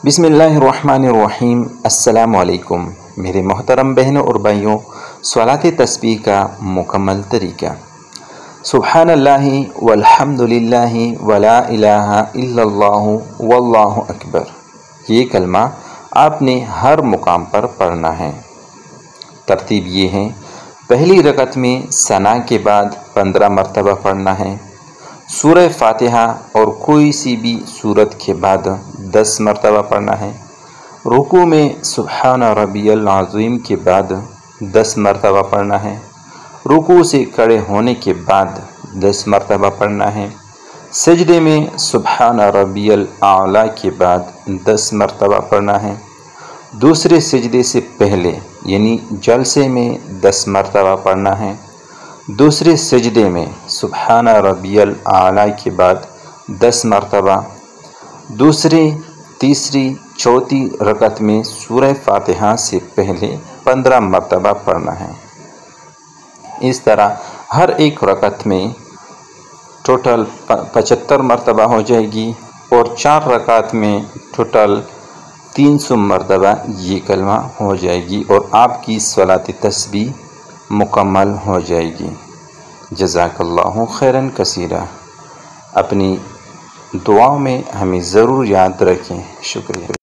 بسم اللہ الرحمن الرحیم۔ السلام علیکم میرے محترم بہنوں اور بھائیوں، صلاۃ تسبیح کا مکمل طریقہ۔ سبحان اللہ والحمد للہ ولا الہ الا اللہ واللہ اکبر، یہ کلمہ آپ نے ہر مقام پر پڑھنا ہے۔ ترتیب یہ ہے: پہلی رکعت میں ثنا کے بعد 15 مرتبہ پڑھنا ہے۔ سورہ فاتحہ اور کوئی سی بھی سورت کے بعد 10 مرتبہ پڑھنا ہے۔ رکوع میں سبحان ربی العظیم کے بعد 10 مرتبہ پڑھنا ہے۔ رکوع سے کھڑے ہونے کے بعد 10 مرتبہ پڑھنا ہے۔ سجدے میں سبحان ربی الاعلیٰ کے بعد 10 مرتبہ پڑھنا ہے۔ دوسرے سجدے سے پہلے یعنی جلسے میں 10 مرتبہ پڑھنا ہے۔ دوسرے سجدے میں سبحان ربی الاعلیٰ کے بعد 10 مرتبہ۔ دوسری، تیسری، چوتھی رکعت میں سورہ فاتحہ سے پہلے 15 مرتبہ پڑھنا ہے۔ اس طرح ہر ایک رکعت میں ٹوٹل 75 مرتبہ ہو جائے گی اور 4 رکعت میں ٹوٹل 300 مرتبہ یہ کلمہ ہو جائے گی اور آپ کی صلاۃ تسبیح مکمل ہو جائے گی۔ جزاک اللہ خیراً کثیرا۔ اپنی دعاؤں میں ہمیں ضرور یاد رکھیں۔ شکریہ۔